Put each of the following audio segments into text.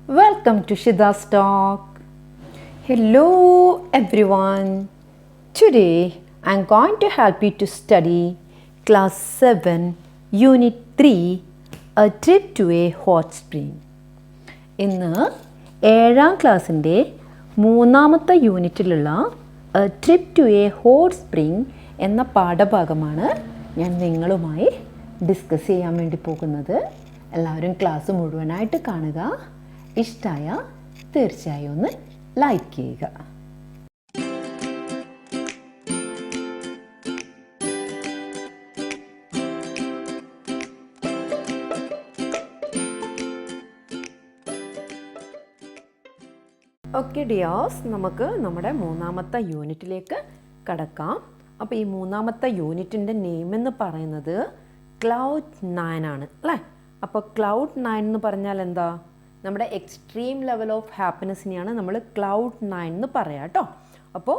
Welcome to Shida's Talk. Hello everyone. Today I am going to help you to study Class 7 Unit 3 A Trip to a Hot Spring. ഇന്ന് 7ാം ക്ലാസ്സിൻ്റെ 3ാമത്തെ യൂണിറ്റിലുള്ള A Trip to a Hot Spring എന്ന പാഠഭാഗമാണ് ഞാൻ നിങ്ങളുമായി discuss ചെയ്യാൻ വേണ്ടി പോകുന്നത്. എല്ലാവരും class മുഴുവനായിട്ട് കാണുക. ഇഷ്ടമായ തീർച്ചയായും ഒന്ന് ലൈക്ക് ചെയ്യുക. ഓക്കെ ഡിയേഴ്സ്, നമുക്ക് നമ്മുടെ 3ാമത്തെ യൂണിറ്റിലേക്ക് കടക്കാം. അപ്പോൾ ഈ 3ാമത്തെ യൂണിറ്റിൻ്റെ നെയിം എന്ന് പറയുന്നത് ക്ലൗഡ് 9 ആണ് അല്ലേ. അപ്പോൾ ക്ലൗഡ് 9 എന്ന് പറഞ്ഞാൽ എന്താ? നമ്മുടെ എക്സ്ട്രീം ലെവൽ ഓഫ് ഹാപ്പിനെസ്സിനെയാണ് നമ്മൾ ക്ലൗഡ് 9 എന്ന് പറയാം കേട്ടോ. അപ്പോൾ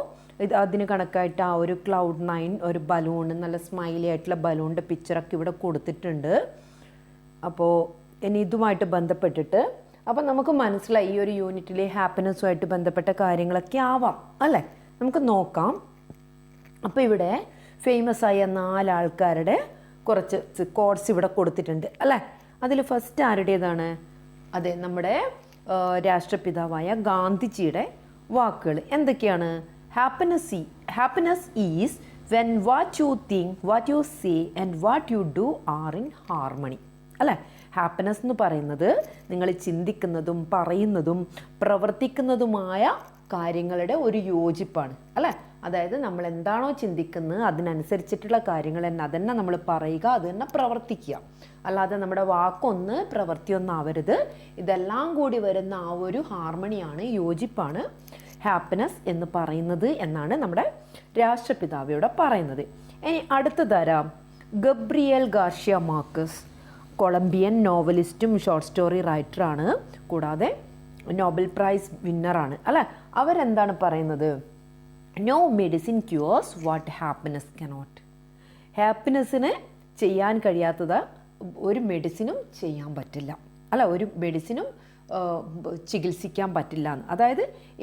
അതിന് കണക്കായിട്ട് ആ ഒരു ക്ലൗഡ് 9 ഒരു ബലൂൺ, നല്ല സ്മൈലി ആയിട്ടുള്ള ബലൂണിൻ്റെ പിക്ചറൊക്കെ ഇവിടെ കൊടുത്തിട്ടുണ്ട്. അപ്പോൾ ഇനി ഇതുമായിട്ട് ബന്ധപ്പെട്ടിട്ട് അപ്പോൾ നമുക്ക് മനസ്സിലായി ഈ ഒരു യൂണിറ്റിൽ ഹാപ്പിനെസ്സുമായിട്ട് ബന്ധപ്പെട്ട കാര്യങ്ങളൊക്കെ ആവാം അല്ലേ. നമുക്ക് നോക്കാം. അപ്പോൾ ഇവിടെ ഫേമസ് ആയ 4 ആൾക്കാരുടെ കുറച്ച് കോഡ്സ് ഇവിടെ കൊടുത്തിട്ടുണ്ട് അല്ലേ. അതിൽ ഫസ്റ്റ് ആരുടേതാണ്? അതെ, നമ്മുടെ രാഷ്ട്രപിതാവായ ഗാന്ധിജിയുടെ വാക്കുകൾ എന്തൊക്കെയാണ്? Happiness is when what you think, what you say and what you do are in harmony അല്ലേ. ഹാപ്പിനെസ് എന്ന് പറയുന്നത് നിങ്ങൾ ചിന്തിക്കുന്നതും പറയുന്നതും പ്രവർത്തിക്കുന്നതുമായ കാര്യങ്ങളുടെ ഒരു യോജിപ്പാണ് അല്ലേ. അതായത് നമ്മൾ എന്താണോ ചിന്തിക്കുന്നത് അതിനനുസരിച്ചിട്ടുള്ള കാര്യങ്ങൾ തന്നെ അതന്നെ നമ്മൾ പറയുക, അത് തന്നെ പ്രവർത്തിക്കുക. അല്ലാതെ നമ്മുടെ വാക്കൊന്ന് പ്രവൃത്തിയൊന്നാവരുത്. ഇതെല്ലാം കൂടി വരുന്ന ആ ഒരു ഹാർമണിയാണ്, യോജിപ്പാണ് ഹാപ്പിനെസ് എന്ന് പറയുന്നത് എന്നാണ് നമ്മുടെ രാഷ്ട്രപിതാവിയോട് പറയുന്നത്. ഇനി അടുത്ത തരാം, ഗബ്രിയേൽ ഗാർഷ്യ മാർക്കസ്, കൊളംബിയൻ നോവലിസ്റ്റും ഷോർട്ട് സ്റ്റോറി റൈറ്ററാണ്, കൂടാതെ നോബൽ പ്രൈസ് വിന്നറാണ് അല്ലേ. അവരെന്താണ് പറയുന്നത്? No medicine cures what happiness cannot. ഹാപ്പിനെസ്സിന് ചെയ്യാൻ കഴിയാത്തത് ഒരു മെഡിസിനും ചെയ്യാൻ പറ്റില്ല അല്ല, ഒരു മെഡിസിനും ചികിത്സിക്കാൻ പറ്റില്ല എന്ന്. അതായത്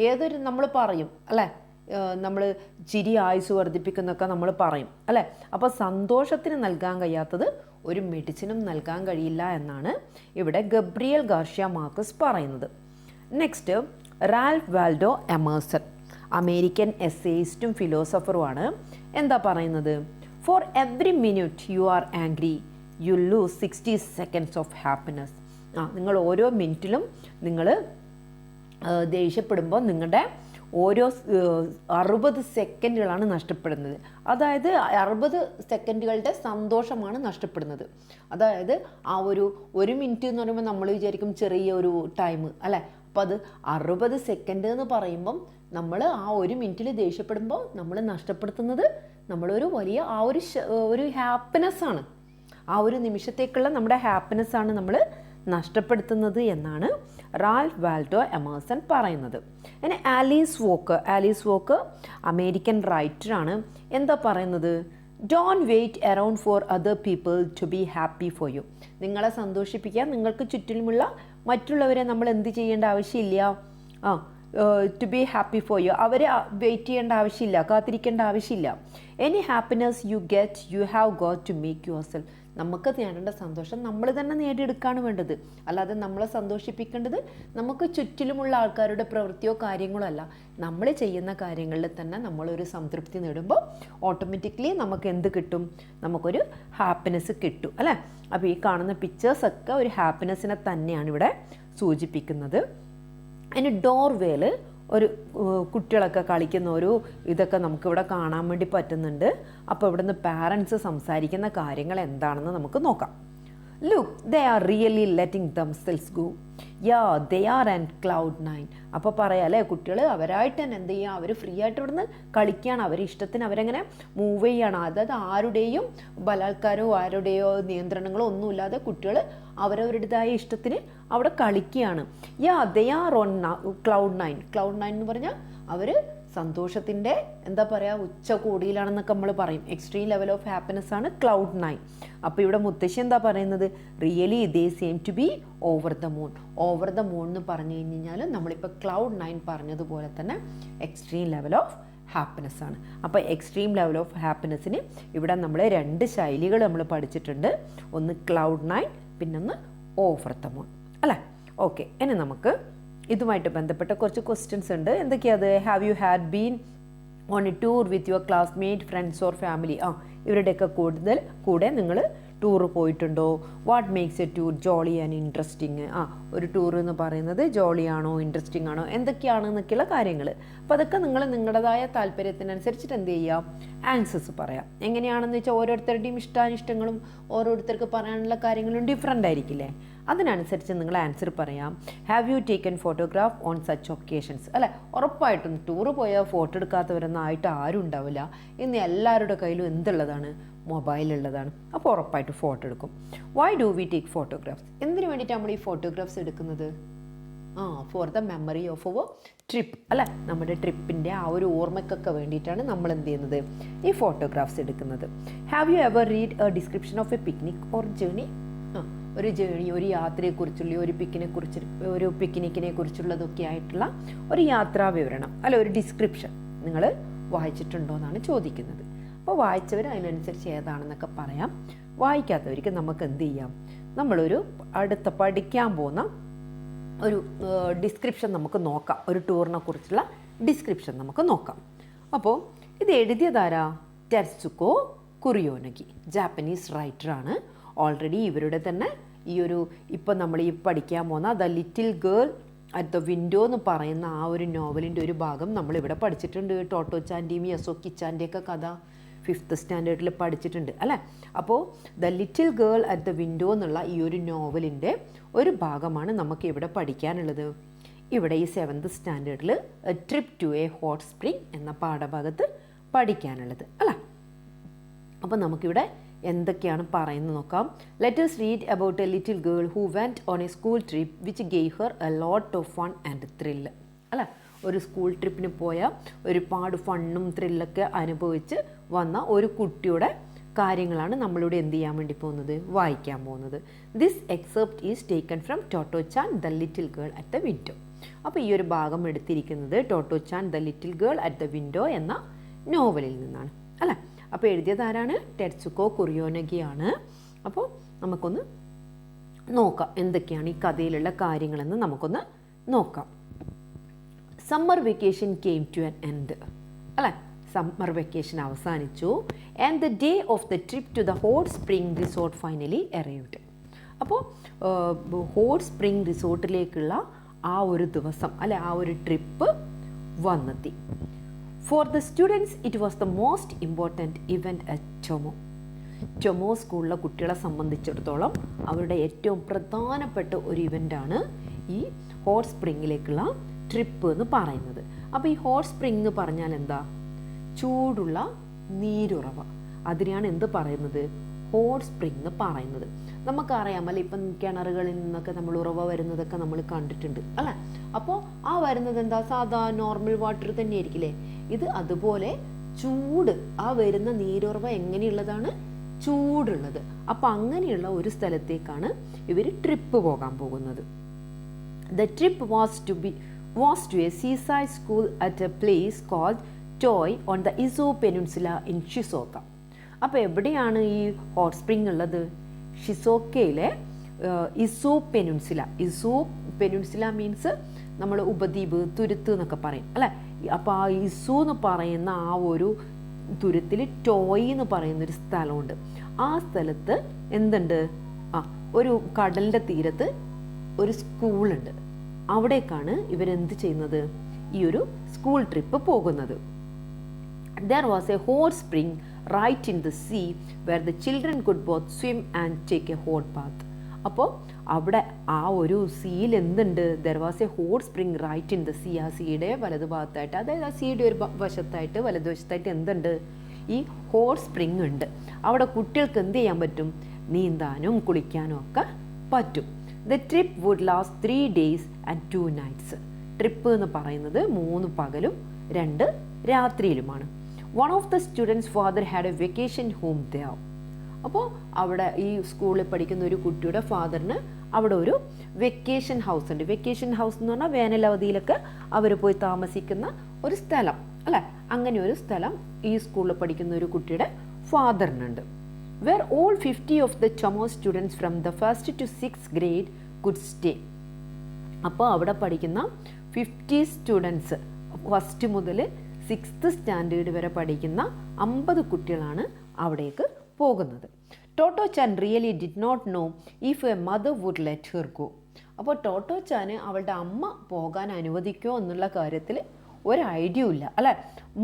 ഏതൊരു നമ്മൾ പറയും അല്ലേ, നമ്മൾ ചിരി ആയുസ് വർദ്ധിപ്പിക്കുന്നൊക്കെ നമ്മൾ പറയും അല്ലേ. അപ്പോൾ സന്തോഷത്തിന് നൽകാൻ കഴിയാത്തത് ഒരു മെഡിസിനും നൽകാൻ കഴിയില്ല എന്നാണ് ഇവിടെ ഗബ്രിയേൽ ഗാർഷ്യ മാർക്കസ് പറയുന്നത്. Next, Ralph Waldo Emerson, American എസ്സേയിസ്റ്റും ഫിലോസഫറുമാണ്. എന്താ പറയുന്നത്? For every minute you are angry you lose 60 seconds of happiness. നിങ്ങൾ ഓരോ മിനിറ്റിലും നിങ്ങൾ ദേഷ്യപ്പെടുമ്പോൾ നിങ്ങളുടെ ഓരോ 60 സെക്കൻഡുകളാണ് നഷ്ടപ്പെടുന്നത്. അതായത് 60 സെക്കൻഡുകളുടെ സന്തോഷമാണ് നഷ്ടപ്പെടുന്നത്. അതായത് ആ ഒരു മിനിറ്റ് എന്ന് പറയുമ്പോൾ നമ്മൾ വിചാരിക്കും ചെറിയ ഒരു ടൈം അല്ലേ. അപ്പോൾ അത് 60 സെക്കൻഡ് എന്ന് പറയുമ്പം നമ്മൾ ആ ഒരു മിനിറ്റിൽ ദേഷ്യപ്പെടുമ്പോൾ നമ്മൾ നഷ്ടപ്പെടുത്തുന്നത് നമ്മളൊരു വലിയ ആ ഒരു ഹാപ്പിനെസ്സാണ്. ആ ഒരു നിമിഷത്തേക്കുള്ള നമ്മുടെ ഹാപ്പിനെസ്സാണ് നമ്മൾ നഷ്ടപ്പെടുത്തുന്നത് എന്നാണ് റാൽഫ് വാൽഡോ എമേഴ്സൺ പറയുന്നത്. ഇനി ആലീസ് വോക്കർ അമേരിക്കൻ റൈറ്ററാണ്. എന്താ പറയുന്നത്? Don't wait around for other people to be happy for you. നിങ്ങളെ സന്തോഷിപ്പിക്കാൻ നിങ്ങൾക്ക് ചുറ്റിലുമുള്ള മറ്റുള്ളവരെ നമ്മൾ എന്ത് ചെയ്യേണ്ട ആവശ്യമില്ല, to be happy for you. അവരെ വെയിറ്റ് ചെയ്യേണ്ട ആവശ്യമില്ല, കാത്തിരിക്കേണ്ട ആവശ്യമില്ല. Any happiness you get you have got to make yourself. നമുക്ക് നേടേണ്ട സന്തോഷം നമ്മൾ തന്നെ നേടിയെടുക്കുകയാണ് വേണ്ടത്. അല്ലാതെ നമ്മളെ സന്തോഷിപ്പിക്കേണ്ടത് നമുക്ക് ചുറ്റിലുമുള്ള ആൾക്കാരുടെ പ്രവൃത്തിയോ കാര്യങ്ങളോ അല്ല. നമ്മൾ ചെയ്യുന്ന കാര്യങ്ങളിൽ തന്നെ നമ്മളൊരു സംതൃപ്തി നേടുമ്പോൾ ഓട്ടോമാറ്റിക്കലി നമുക്ക് എന്ത് കിട്ടും? നമുക്കൊരു ഹാപ്പിനെസ് കിട്ടും അല്ലേ. അപ്പോൾ ഈ കാണുന്ന പിക്ചേഴ്സൊക്കെ ഒരു ഹാപ്പിനെസ്സിനെ തന്നെയാണ് ഇവിടെ സൂചിപ്പിക്കുന്നത്. അതിന് ഡോർവേയിൽ ഒരു കുട്ടികളൊക്കെ കളിക്കുന്ന ഒരു ഇതൊക്കെ നമുക്കിവിടെ കാണാൻ വേണ്ടി പറ്റുന്നുണ്ട്. അപ്പോൾ ഇവിടുന്ന് പാരൻസ് സംസാരിക്കുന്ന കാര്യങ്ങൾ എന്താണെന്ന് നമുക്ക് നോക്കാം. Look, they are really letting themselves go. Yeah, they are and cloud 9. അപ്പോൾ പറയാം അല്ലേ, കുട്ടികൾ അവരായിട്ട് തന്നെ എന്ത് ചെയ്യുക, അവർ ഫ്രീ ആയിട്ട് ഇവിടുന്ന് കളിക്കുകയാണ്, അവരുടെ ഇഷ്ടത്തിന് അവരെങ്ങനെ മൂവ് ചെയ്യുകയാണ്. അതായത് ആരുടെയും ബലാത്കാരമോ ആരുടെയോ നിയന്ത്രണങ്ങളോ ഒന്നുമില്ലാതെ കുട്ടികൾ അവരവരുടേതായ ഇഷ്ടത്തിന് അവിടെ കളിക്കുകയാണ്. Yeah they are on cloud 9. Cloud 9 എന്ന് പറഞ്ഞാൽ അവർ സന്തോഷത്തിൻ്റെ എന്താ പറയുക ഉച്ചകോടിയിലാണെന്നൊക്കെ നമ്മൾ പറയും. എക്സ്ട്രീം ലെവൽ ഓഫ് ഹാപ്പിനെസ് ആണ് Cloud 9. അപ്പോൾ ഇവിടെ മുത്തശ്ശി എന്താ പറയുന്നത്? Really they same to be over the moon. Over the moon എന്ന് പറഞ്ഞു കഴിഞ്ഞാൽ നമ്മളിപ്പോൾ Cloud 9 പറഞ്ഞതുപോലെ തന്നെ എക്സ്ട്രീം ലെവൽ ഓഫ് ഹാപ്പിനെസ് ആണ്. അപ്പോൾ എക്സ്ട്രീം ലെവൽ ഓഫ് ഹാപ്പിനെസ്സിന് ഇവിടെ നമ്മൾ 2 ശൈലികൾ നമ്മൾ പഠിച്ചിട്ടുണ്ട്. ഒന്ന് Cloud 9, പിന്നൊന്ന് ഓവർ ദ മൂൺ അല്ലേ? ഓക്കെ, ഇനി നമുക്ക് ഇതുമായിട്ട് ബന്ധപ്പെട്ട കുറച്ച് ക്വസ്റ്റ്യൻസ് ഉണ്ട്. എന്തൊക്കെയത്? Have you had been on a tour with your classmate, friends or family? ഇവരുടെയൊക്കെ കൂടെ നിങ്ങൾ ടൂർ പോയിട്ടുണ്ടോ? What makes a tour jolly and interesting? ഒരു ടൂർ എന്ന് പറയുന്നത് ജോളിയാണോ ഇൻട്രസ്റ്റിംഗ് ആണോ എന്തൊക്കെയാണെന്നൊക്കെയുള്ള കാര്യങ്ങൾ. അപ്പോൾ അതൊക്കെ നിങ്ങൾ നിങ്ങളുടേതായ താല്പര്യത്തിനനുസരിച്ചിട്ട് എന്ത് ചെയ്യാം? ആൻസേഴ്സ് പറയാം. എങ്ങനെയാണെന്ന് വെച്ചാൽ ഓരോരുത്തരുടെയും ഇഷ്ടാനിഷ്ടങ്ങളും ഓരോരുത്തർക്ക് പറയാനുള്ള കാര്യങ്ങളും ഡിഫറെൻ്റ് ആയിരിക്കില്ലേ? അതിനനുസരിച്ച് നിങ്ങൾ ആൻസർ പറയാം. Have you taken photograph on such occasions? അല്ലേ, ഉറപ്പായിട്ടും ടൂറ് പോയാൽ ഫോട്ടോ എടുക്കാത്തവരൊന്നും ആയിട്ട് ആരും ഉണ്ടാവില്ല. ഇന്ന് എല്ലാവരുടെ കയ്യിലും എന്തുള്ളതാണ്? മൊബൈലുള്ളതാണ്. അപ്പോൾ ഉറപ്പായിട്ട് ഫോട്ടോ എടുക്കും. Why do we take photographs? എന്തിനു വേണ്ടിയിട്ട് നമ്മൾ ഈ ഫോട്ടോഗ്രാഫ്സ് എടുക്കുന്നത്? For the memory of our trip അല്ലേ? നമ്മുടെ ട്രിപ്പിൻ്റെ ആ ഒരു ഓർമ്മയ്ക്കൊക്കെ വേണ്ടിയിട്ടാണ് നമ്മൾ എന്ത് ചെയ്യുന്നത്? ഈ ഫോട്ടോഗ്രാഫ്സ് എടുക്കുന്നത്. Have you ever read A description of A picnic or journey? ഒരു ജേണി, ഒരു യാത്രയെക്കുറിച്ചുള്ള, ഒരു പിക്നിക്കിനെ കുറിച്ചുള്ളതൊക്കെ ആയിട്ടുള്ള ഒരു യാത്രാ വിവരണം അല്ല, ഒരു ഡിസ്ക്രിപ്ഷൻ നിങ്ങൾ വായിച്ചിട്ടുണ്ടോ എന്നാണ് ചോദിക്കുന്നത്. അപ്പോൾ വായിച്ചവർ അതിനനുസരിച്ച് ഏതാണെന്നൊക്കെ പറയാം. വായിക്കാത്തവർക്ക് നമുക്ക് എന്ത് ചെയ്യാം? നമ്മളൊരു അടുത്ത പഠിക്കാൻ പോകുന്ന ഒരു ഡിസ്ക്രിപ്ഷൻ നമുക്ക് നോക്കാം. ഒരു ടൂറിനെ കുറിച്ചുള്ള ഡിസ്ക്രിപ്ഷൻ നമുക്ക് നോക്കാം. അപ്പോൾ ഇത് എഴുതിയതാരാ? ടെറ്റ്സുക്കോ കുറിയോനഗി, ജാപ്പനീസ് റൈറ്ററാണ്. ഓൾറെഡി ഇവരുടെ തന്നെ ഈ ഒരു ഇപ്പം നമ്മൾ ഈ പഠിക്കാൻ പോകുന്ന the little girl at the window എന്ന് പറയുന്ന ആ ഒരു നോവലിൻ്റെ ഒരു ഭാഗം നമ്മളിവിടെ പഠിച്ചിട്ടുണ്ട്. ടോട്ടോ ചാൻ്റെയും യസോക്കി ചാൻ്റെയൊക്കെ കഥ 5th സ്റ്റാൻഡേർഡിൽ പഠിച്ചിട്ടുണ്ട് അല്ലേ? അപ്പോൾ the little girl at the window എന്നുള്ള ഈ ഒരു നോവലിൻ്റെ ഒരു ഭാഗമാണ് നമുക്ക് ഇവിടെ പഠിക്കാനുള്ളത്. ഇവിടെ ഈ 7th സ്റ്റാൻഡേർഡിൽ a trip to a hot spring എന്ന പാഠഭാഗത്ത് പഠിക്കാനുള്ളത് അല്ലേ? അപ്പോൾ നമുക്കിവിടെ എന്തൊക്കെയാണ് പറയുന്നത് നോക്കാം. Let us read about a little girl who went on a school trip which gave her a lot of fun and thrill. അല്ല, ഒരു സ്കൂൾ ട്രിപ്പിന് പോയ ഒരുപാട് ഫണ്ണും ത്രില്ലൊക്കെ അനുഭവിച്ച് വന്ന ഒരു കുട്ടിയുടെ കാര്യങ്ങളാണ് നമ്മളിവിടെ എന്ത് ചെയ്യാൻ വേണ്ടി പോകുന്നത്? വായിക്കാൻ പോകുന്നത്. This excerpt is taken from Totto Chan the little girl at the window. അപ്പോൾ ഈ ഒരു ഭാഗം എടുത്തിരിക്കുന്നത് Totto Chan the little girl at the window എന്ന നോവലിൽ നിന്നാണ് അല്ലേ? അപ്പോൾ എഴുതിയത് ആരാണ്? ടെറ്റ്സുക്കോ കുറിയോനഗിയാണ്. അപ്പോൾ നമുക്കൊന്ന് നോക്കാം എന്തൊക്കെയാണ് ഈ കഥയിലുള്ള കാര്യങ്ങളെന്ന് നമുക്കൊന്ന് നോക്കാം. Summer vacation came to an end അല്ലേ? സമ്മർ വെക്കേഷൻ അവസാനിച്ചു. And the day of the trip to the hot spring resort finally arrived. അപ്പോൾ ഹോട്ട് സ്പ്രിംഗ് റിസോർട്ടിലേക്കുള്ള ആ ഒരു ദിവസം അല്ലെ, ആ ഒരു ട്രിപ്പ് വന്നെത്തി. For the students, it was the most important event at Chomo. ചൊമോ സ്കൂളിലെ കുട്ടികളെ സംബന്ധിച്ചിടത്തോളം അവരുടെ ഏറ്റവും പ്രധാനപ്പെട്ട ഒരു ഇവൻ്റാണ് ഈ ഹോട്ട് സ്പ്രിങ്ങിലേക്കുള്ള ട്രിപ്പ് എന്ന് പറയുന്നത്. അപ്പോൾ ഈ ഹോട്ട് സ്പ്രിംഗ് എന്ന് പറഞ്ഞാൽ എന്താ? ചൂടുള്ള നീരുറവ. അതിനെയാണ് എന്ത് പറയുന്നത്? ഹോട്ട് സ്പ്രിംഗ് എന്ന് പറയുന്നത്. നമുക്കറിയാമല്ലോ, ഇപ്പം കിണറുകളിൽ നിന്നൊക്കെ നമ്മൾ ഉറവ വരുന്നതൊക്കെ നമ്മൾ കണ്ടിട്ടുണ്ട് അല്ലേ? അപ്പോൾ ആ വരുന്നത് എന്താ? സാധാ നോർമൽ വാട്ടർ തന്നെയായിരിക്കില്ലേ? ഇത് അതുപോലെ ചൂട്, ആ വരുന്ന നീരുറവ എങ്ങനെയുള്ളതാണ്? ചൂടുള്ളത്. അപ്പം അങ്ങനെയുള്ള ഒരു സ്ഥലത്തേക്കാണ് ഇവർ ട്രിപ്പ് പോകാൻ പോകുന്നത്. The trip was to a seaside school at a place called Toi on the Izu peninsula in Shizuoka. അപ്പോൾ എവിടെയാണ് ഈ ഹോട്ട് സ്പ്രിംഗ് ഉള്ളത്? ഷിസോക്കയിലെ Izu peninsula. Izu peninsula means നമ്മൾ ഉപദ്വീപ്, തുരുത്ത് എന്നൊക്കെ പറയും അല്ലേ? അപ്പോൾ ആ ഇസോ എന്ന് പറയുന്ന ആ ഒരു തുരുത്തിൽ ടോയ് എന്ന് പറയുന്നൊരു സ്ഥലമുണ്ട്. ആ സ്ഥലത്ത് എന്തുണ്ട്? ഒരു കടലിൻ്റെ തീരത്ത് ഒരു സ്കൂളുണ്ട്. അവിടേക്കാണ് ഇവരെന്ത് ചെയ്യുന്നത്? ഈ ഒരു സ്കൂൾ ട്രിപ്പ് പോകുന്നത്. There was a hot spring right in the sea where the children could both swim and take a hot bath. അപ്പോൾ അവിടെ ആ ഒരു സീയിൽ എന്തുണ്ട്? There was a hot spring right in the sea. ആ സീയുടെ വലതുഭാഗത്തായിട്ട്, അതായത് ആ സീയുടെ ഒരു വശത്തായിട്ട് വലതുവശത്തായിട്ട് എന്തുണ്ട്? ഈ ഹോട്ട് സ്പ്രിംഗ് ഉണ്ട്. അവിടെ കുട്ടികൾക്ക് എന്ത് ചെയ്യാൻ പറ്റും? നീന്താനും കുളിക്കാനും ഒക്കെ പറ്റും. The trip would last 3 days and 2 nights. Trip എന്ന് പറയുന്നത് 3 പകലും 2 രാത്രിയിലുമാണ്. One of the students father had a vacation home there. അപ്പോൾ അവിടെ ഈ സ്കൂളിൽ പഠിക്കുന്ന ഒരു കുട്ടിയുടെ ഫാദറിന് അവിടെ ഒരു വെക്കേഷൻ ഹൗസ് ഉണ്ട്. വെക്കേഷൻ ഹൗസ് എന്ന് പറഞ്ഞാൽ വേനലവധിയിലൊക്കെ അവർ പോയി താമസിക്കുന്ന ഒരു സ്ഥലം അല്ലേ. അങ്ങനെ ഒരു സ്ഥലം ഈ സ്കൂളിൽ പഠിക്കുന്ന ഒരു കുട്ടിയുടെ ഫാദറിനുണ്ട്. Where all 50 of the Tomoe students from the 1st to 6th grade could stay. അപ്പോൾ അവിടെ പഠിക്കുന്ന 50 സ്റ്റുഡൻസ് 1st മുതൽ 6th സ്റ്റാൻഡേർഡ് വരെ പഠിക്കുന്ന 50 കുട്ടികളാണ് അവിടേക്ക് പോകുന്നത്. Totto Chan really did not know if a mother would let her go. അപ്പോൾ ടോട്ടോ ചാന് അവളുടെ അമ്മ പോകാൻ അനുവദിക്കുമോ എന്നുള്ള കാര്യത്തിൽ ഒരു ഐഡിയ ഇല്ല അല്ലേ.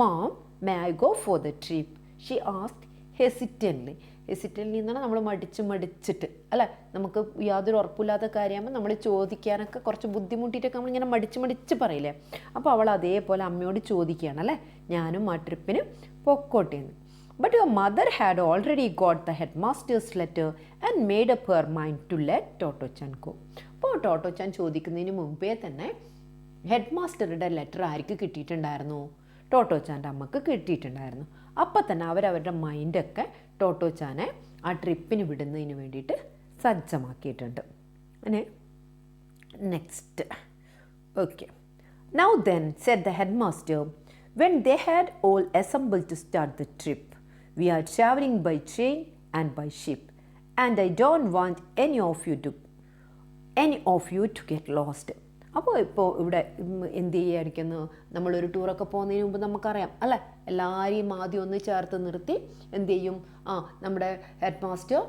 Ma'am may I go for the trip she asked hesitantly. Hesitantly എന്നാണ് നമ്മൾ മടിച്ചിട്ട് അല്ലേ. നമുക്ക് യാതൊരു ഉറപ്പില്ലാത്ത കാര്യമാകുമ്പോൾ നമ്മൾ ചോദിക്കാനൊക്കെ കുറച്ച് ബുദ്ധിമുട്ടിയിട്ടൊക്കെ നമ്മളിങ്ങനെ മടിച്ച് പറയില്ലേ. അപ്പോൾ അവൾ അതേപോലെ അമ്മയോട് ചോദിക്കുകയാണ് അല്ലേ, ഞാനും ആ ട്രിപ്പിന് പൊക്കോട്ടേന്ന്. But your mother had already got the headmaster's letter and made up her mind to let Toto-chan go. അപ്പോൾ ടോട്ടോ-ചാൻ ചോദിക്കുന്നതിന് മുമ്പേ തന്നെ ഹെഡ് മാസ്റ്ററുടെ ലെറ്റർ ആർക്ക് കിട്ടിയിട്ടുണ്ടായിരുന്നു? ടോട്ടോ-ചാൻ്റെ അമ്മക്ക് കിട്ടിയിട്ടുണ്ടായിരുന്നു. അപ്പം തന്നെ അവരവരുടെ മൈൻഡൊക്കെ ടോട്ടോ-ചാനെ ആ ട്രിപ്പിന് വിടുന്നതിന് വേണ്ടിയിട്ട് സജ്ജമാക്കിയിട്ടുണ്ട്. അങ്ങനെ next okay. Now then, said the headmaster, when they had all assembled to start the trip, we are traveling by train and by ship, and I don't want any of you to get lost. അപ്പോൾ ഇവിടെ എന്ത് ചെയ്യായിരിക്കുന്നു, നമ്മളൊരു ടൂറൊക്കെ പോകുന്നതിന് മുമ്പ് നമുക്കറിയാം അല്ലേ, എല്ലാവരെയും ആദ്യം ഒന്ന് ചേർത്ത് നിർത്തി എന്ത് ചെയ്യും, നമ്മുടെ ഹെഡ് മാസ്റ്റർ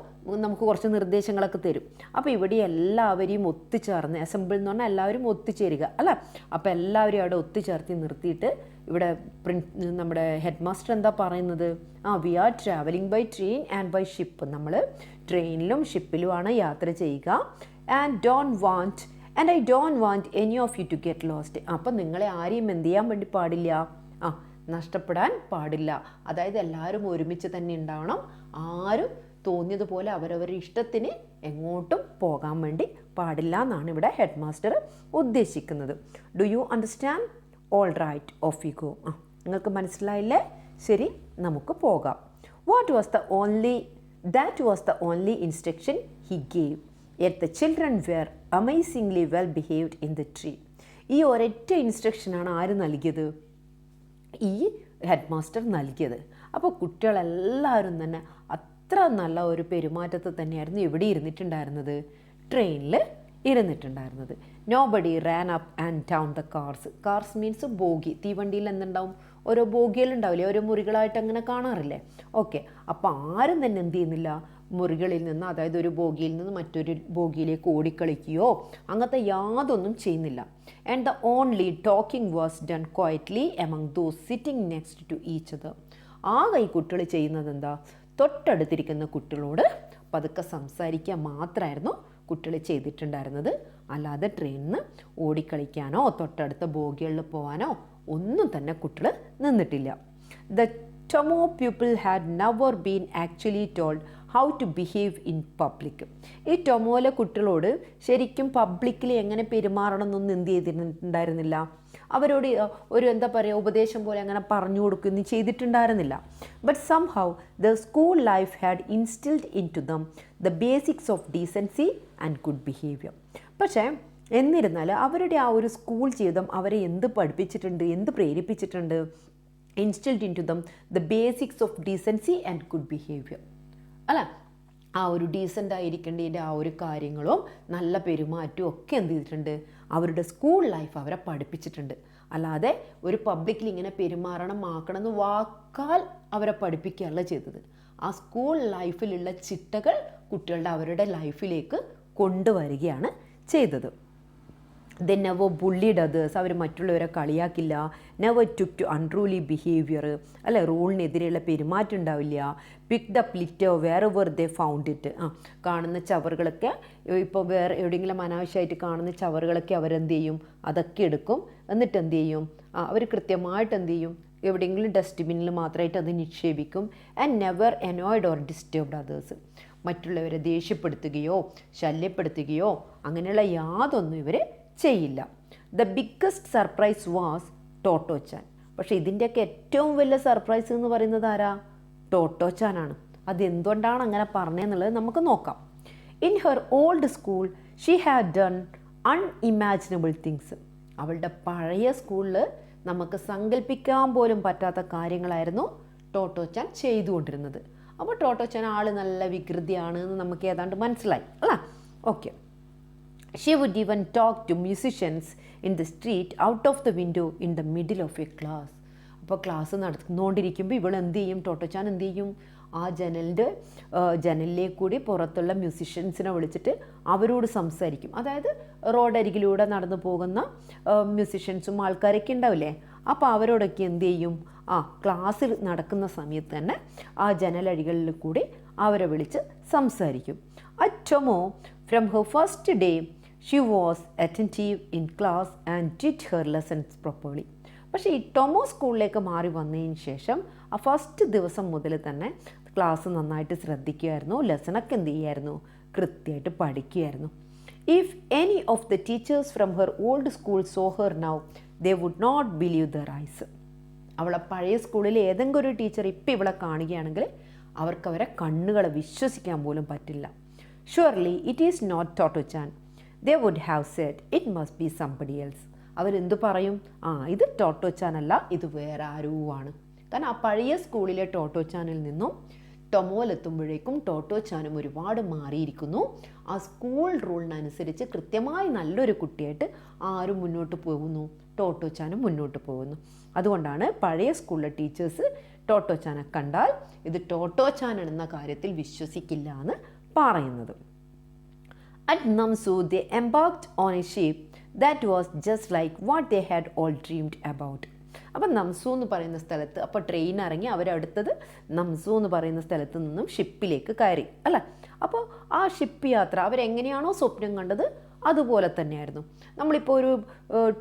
നമുക്ക് കുറച്ച് നിർദ്ദേശങ്ങളൊക്കെ തരും. അപ്പോൾ ഇവിടെ എല്ലാവരെയും ഒത്തുചേർന്ന്, അസംബിൾ എന്ന് പറഞ്ഞാൽ എല്ലാവരും ഒത്തുചേരുക അല്ലേ. അപ്പോൾ എല്ലാവരും അവിടെ ഒത്തുചേർത്തി നിർത്തിയിട്ട് ഇവിടെ നമ്മുടെ ഹെഡ് മാസ്റ്റർ എന്താ പറയുന്നത്, we are travelling by train and by ship. നമ്മൾ ട്രെയിനിലും ഷിപ്പിലുമാണ് യാത്ര ചെയ്യുക. And I don't want any of you to get lost. അപ്പം നിങ്ങളെ ആരെയും എന്ത് ചെയ്യാൻ വേണ്ടി പാടില്ല, നഷ്ടപ്പെടാൻ പാടില്ല. അതായത് എല്ലാവരും ഒരുമിച്ച് തന്നെ ഉണ്ടാവണം. ആരും തോന്നിയതുപോലെ അവരവരുടെ ഇഷ്ടത്തിന് എങ്ങോട്ടും പോകാൻ വേണ്ടി പാടില്ല എന്നാണ് ഇവിടെ ഹെഡ് മാസ്റ്റർ ഉദ്ദേശിക്കുന്നത്. Do you understand? All right, off you go. നിങ്ങൾക്ക് മനസ്സിലായില്ലേ? ശരി, നമുക്ക് പോകാം. That was the only instruction he gave. Yet the children were amazingly well behaved in the tree. ഈ ഒരൊറ്റ ഇൻസ്ട്രക്ഷനാണ് ആര് നൽകിയത്? ഈ ഹെഡ് മാസ്റ്റർ നൽകിയത്. അപ്പോൾ കുട്ടികളെല്ലാവരും തന്നെ അത്ര നല്ല ഒരു പെരുമാറ്റത്തിൽ തന്നെയായിരുന്നു ഇവിടെ ഇരുന്നിട്ടുണ്ടായിരുന്നത്, ട്രെയിനിൽ ഇരുന്നിട്ടുണ്ടായിരുന്നത്. Nobody ran up and down the cars. Cars means bogie. തീവണ്ടിയിൽ എന്തുണ്ടാവും, ഓരോ ബോഗികളുണ്ടാവില്ലേ, ഓരോ മുറികളായിട്ട് അങ്ങനെ കാണാറില്ലേ. ഓക്കെ, അപ്പോൾ ആരും തന്നെ എന്ത് ചെയ്യുന്നില്ല, മുറികളിൽ നിന്ന്, അതായത് ഒരു ബോഗിയിൽ നിന്ന് മറ്റൊരു ബോഗിയിലേക്ക് ഓടിക്കളിക്കുകയോ അങ്ങനത്തെ യാതൊന്നും ചെയ്യുന്നില്ല. And the only talking was done quietly among those sitting next to each other. ഈ കുട്ടികൾ ചെയ്യുന്നത് എന്താ, തൊട്ടടുത്തിരിക്കുന്ന കുട്ടികളോട് പതുക്കെ സംസാരിക്കുക മാത്രമായിരുന്നു കുട്ടികൾ ചെയ്തിട്ടുണ്ടായിരുന്നത്. അല്ലാതെ ട്രെയിനിൽ നിന്ന് ഓടിക്കളിക്കാനോ തൊട്ടടുത്ത ബോഗികളിൽ പോകാനോ ഒന്നും തന്നെ കുട്ടികൾ നിന്നിട്ടില്ല. The Tomoe people had never been actually told how to behave in public. ഈ ടൊമോയിലെ കുട്ടികളോട് ശരിക്കും പബ്ലിക്കിൽ എങ്ങനെ പെരുമാറണം എന്നൊന്നും എന്ത് ചെയ്തിട്ടുണ്ടായിരുന്നില്ല. അവരോട് ഒരു എന്താ പറയുക, ഉപദേശം പോലെ അങ്ങനെ പറഞ്ഞു കൊടുക്കുകയൊന്നും ചെയ്തിട്ടുണ്ടായിരുന്നില്ല. But somehow the school life had instilled into them the basics of decency and good behaviour. പക്ഷേ എന്നിരുന്നാൽ അവരുടെ ആ ഒരു സ്കൂൾ ജീവിതം അവരെ എന്ത് പഠിപ്പിച്ചിട്ടുണ്ട്, എന്ത് പ്രേരിപ്പിച്ചിട്ടുണ്ട്? Instilled into them the basics of decency and good behaviour അല്ല. ആ ഒരു ഡീസൻ്റ് ആയിരിക്കേണ്ടതിൻ്റെ ആ ഒരു കാര്യങ്ങളും നല്ല പെരുമാറ്റവും ഒക്കെ എന്ത് ചെയ്തിട്ടുണ്ട്, അവരുടെ സ്കൂൾ ലൈഫ് അവരെ പഠിപ്പിച്ചിട്ടുണ്ട്. അല്ലാതെ ഒരു പബ്ലിക്കിൽ ഇങ്ങനെ പെരുമാറണം ആക്കണം എന്ന് വാക്കാൽ അവരെ പഠിപ്പിക്കുകയല്ല ചെയ്തത്. ആ സ്കൂൾ ലൈഫിലുള്ള ചിട്ടകൾ കുട്ടികളുടെ അവരുടെ ലൈഫിലേക്ക് കൊണ്ടുവരികയാണ് ചെയ്തത്. ദെ നെവർ ബുള്ളിഡ് അതേഴ്സ്. അവർ മറ്റുള്ളവരെ കളിയാക്കില്ല. Never took to unruly behaviour, അല്ലെ, റൂളിനെതിരെയുള്ള പെരുമാറ്റം ഉണ്ടാവില്ല. Picked up litter wherever they found it. കാണുന്ന ചവറുകളൊക്കെ, ഇപ്പോൾ വേറെ എവിടെയെങ്കിലും അനാവശ്യമായിട്ട് കാണുന്ന ചവറുകളൊക്കെ അവരെന്ത് ചെയ്യും, അതൊക്കെ എടുക്കും. എന്നിട്ട് എന്ത് ചെയ്യും, അവർ കൃത്യമായിട്ട് എന്ത് ചെയ്യും, എവിടെയെങ്കിലും ഡസ്റ്റ്ബിന്നിൽ മാത്രമായിട്ട് അത് നിക്ഷേപിക്കും. And never annoyed or disturbed others. മറ്റുള്ളവരെ ദേഷ്യപ്പെടുത്തുകയോ ശല്യപ്പെടുത്തുകയോ അങ്ങനെയുള്ള യാതൊന്നും ഇവർ ചെയ്യില്ല. The biggest surprise was Totto Chan. പക്ഷേ ഇതിൻ്റെയൊക്കെ ഏറ്റവും വലിയ സർപ്രൈസ് എന്ന് പറയുന്നത് ആരാ? ടോട്ടോച്ചാനാണ്. അതെന്തുകൊണ്ടാണ് അങ്ങനെ പറഞ്ഞതെന്നുള്ളത് നമുക്ക് നോക്കാം. In her old school she had done unimaginable things. അവളുടെ പഴയ സ്കൂളിൽ നമുക്ക് സങ്കല്പിക്കാൻ പോലും പറ്റാത്ത കാര്യങ്ങളായിരുന്നു ടോട്ടോച്ചാൻ ചെയ്തുകൊണ്ടിരുന്നത്. അപ്പോൾ ടോട്ടോച്ചാൻ ആൾ നല്ല വികൃതിയാണ് എന്ന് നമുക്ക് ഏതാണ്ട് മനസ്സിലായി അല്ല? Okay. She would even talk to musicians in the street out of the window in the middle of a class. അപ്പോൾ ക്ലാസ് നടന്നുകൊണ്ടിരിക്കുമ്പോൾ ഇവൾ എന്ത് ചെയ്യും? ടോട്ടോച്ചാൻ എന്ത് ചെയ്യും? ആ ജനലിലേക്ക് കൂടി പുറത്തുള്ള മ്യൂസിഷ്യൻസിനെ വിളിച്ചിട്ട് അവരോട് സംസാരിക്കും. അതായത് റോഡരികിലൂടെ നടന്നു പോകുന്ന മ്യൂസിഷ്യൻസും ആൾക്കാരൊക്കെ ഉണ്ടാവില്ലേ? അപ്പോൾ അവരോടൊക്കെ എന്ത് ചെയ്യും? ക്ലാസ്സിൽ നടക്കുന്ന സമയത്ത് തന്നെ ആ ജനലഴികളിൽ കൂടി അവരെ വിളിച്ച് സംസാരിക്കും. Tomoe from her first day she was attentive in class and did her lessons properly. പക്ഷേ ഈ ടൊമോ സ്കൂളിലേക്ക് മാറി വന്നതിന് ശേഷം ആ ഫസ്റ്റ് ദിവസം മുതൽ തന്നെ ക്ലാസ് നന്നായിട്ട് ശ്രദ്ധിക്കുമായിരുന്നു, ലെസണൊക്കെ എന്ത് ചെയ്യുമായിരുന്നു? കൃത്യമായിട്ട് പഠിക്കുമായിരുന്നു. If any of the teachers from her old school saw her now they would not believe their eyes. അവളെ പഴയ സ്കൂളിൽ ഏതെങ്കിലും ഒരു ടീച്ചർ ഇപ്പം ഇവളെ കാണുകയാണെങ്കിൽ അവർക്ക് അവരെ കണ്ണുകളെ വിശ്വസിക്കാൻ പോലും പറ്റില്ല. Surely it is not Totto-chan. They would have said it must be somebody else. അവരെന്തു പറയും? ഇത് ടോട്ടോച്ചാൻ അല്ല, ഇത് വേറെ ആരോ ആണ്. കാരണം ആ പഴയ സ്കൂളിലെ ടോട്ടോച്ചാനിൽ നിന്നും ടൊമോയിലെത്തുമ്പോഴേക്കും ടോട്ടോച്ചാനും ഒരുപാട് മാറിയിരിക്കുന്നു. ആ സ്കൂൾ റൂളിനനുസരിച്ച് കൃത്യമായി നല്ലൊരു കുട്ടിയായിട്ട് ആരും മുന്നോട്ട് പോകുന്നു? ടോട്ടോച്ചാനും മുന്നോട്ട് പോകുന്നു. അതുകൊണ്ടാണ് പഴയ സ്കൂളിലെ ടീച്ചേഴ്സ് ടോട്ടോച്ചാനെ കണ്ടാൽ ഇത് ടോട്ടോച്ചാൻ എന്ന കാര്യത്തിൽ വിശ്വസിക്കില്ല എന്ന് പറയുന്നത്. At Namsu, they embarked on a ship that was just like what they had all dreamed about. അപ്പം നംസു എന്ന് പറയുന്ന സ്ഥലത്ത് അപ്പോൾ ട്രെയിൻ ഇറങ്ങി അവരടുത്തത് നംസു എന്ന് പറയുന്ന സ്ഥലത്ത് നിന്നും ഷിപ്പിലേക്ക് കയറി അല്ല? അപ്പോൾ ആ ഷിപ്പ് യാത്ര അവരെങ്ങനെയാണോ സ്വപ്നം കണ്ടത് അതുപോലെ തന്നെയായിരുന്നു. നമ്മളിപ്പോൾ ഒരു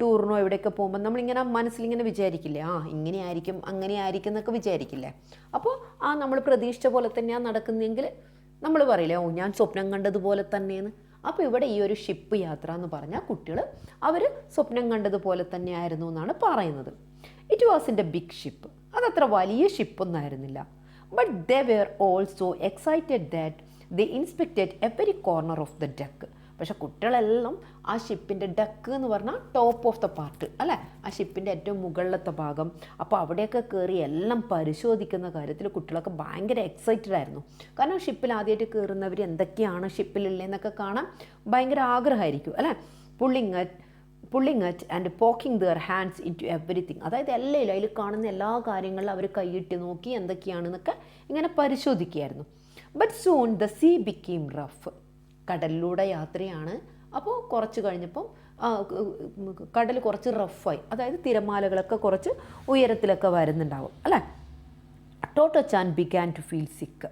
ടൂറിനോ എവിടെയൊക്കെ പോകുമ്പോൾ നമ്മളിങ്ങനെ മനസ്സിലിങ്ങനെ വിചാരിക്കില്ലേ, ഇങ്ങനെ ആയിരിക്കും അങ്ങനെ ആയിരിക്കും എന്നൊക്കെ വിചാരിക്കില്ലേ? അപ്പോൾ നമ്മൾ പ്രതീക്ഷിച്ച പോലെ തന്നെയാണ് നടക്കുന്നതെങ്കിൽ നമ്മൾ പറയില്ലേ, ഞാൻ സ്വപ്നം കണ്ടതുപോലെ തന്നെയെന്ന്. അപ്പോൾ ഇവിടെ ഈ ഒരു ഷിപ്പ് യാത്ര എന്ന് പറഞ്ഞാൽ കുട്ടികൾ അവർ സ്വപ്നം കണ്ടതുപോലെ തന്നെയായിരുന്നു എന്നാണ് പറയുന്നത്. It was in a big ship. അതത്ര വലിയ ഷിപ്പൊന്നും ആയിരുന്നില്ല. But they were also excited that they inspected every corner of the deck. പക്ഷെ കുട്ടികളെല്ലാം ആ ഷിപ്പിൻ്റെ ഡെക്ക് എന്ന് പറഞ്ഞാൽ ടോപ്പ് ഓഫ് ദ പാർട്ട് അല്ലേ? ആ ഷിപ്പിൻ്റെ ഏറ്റവും മുകളിലത്തെ ഭാഗം. അപ്പോൾ അവിടെയൊക്കെ കയറി എല്ലാം പരിശോധിക്കുന്ന കാര്യത്തിൽ കുട്ടികളൊക്കെ ഭയങ്കര എക്സൈറ്റഡ് ആയിരുന്നു. കാരണം ഷിപ്പിൽ ആദ്യമായിട്ട് കയറുന്നവർ എന്തൊക്കെയാണ് ഷിപ്പിലുള്ളതെന്നൊക്കെ കാണാൻ ഭയങ്കര ആഗ്രഹമായിരിക്കും അല്ലേ? Pulling at and poking their hands in to everything. അതായത് എല്ലാം അതിൽ കാണുന്ന എല്ലാ കാര്യങ്ങളിലും അവർ കൈയിട്ട് നോക്കി എന്തൊക്കെയാണെന്നൊക്കെ ഇങ്ങനെ പരിശോധിക്കുകയായിരുന്നു. But soon the sea became rough. കടലിലൂടെ യാത്രയാണ്. അപ്പോൾ കുറച്ച് കഴിഞ്ഞപ്പം കടൽ കുറച്ച് റഫായി, അതായത് തിരമാലകളൊക്കെ കുറച്ച് ഉയരത്തിലൊക്കെ വരുന്നുണ്ടാവും അല്ലേ? ടോട്ടോച്ചാൻ ബിഗാൻ ടു ഫീൽ സിക്ക്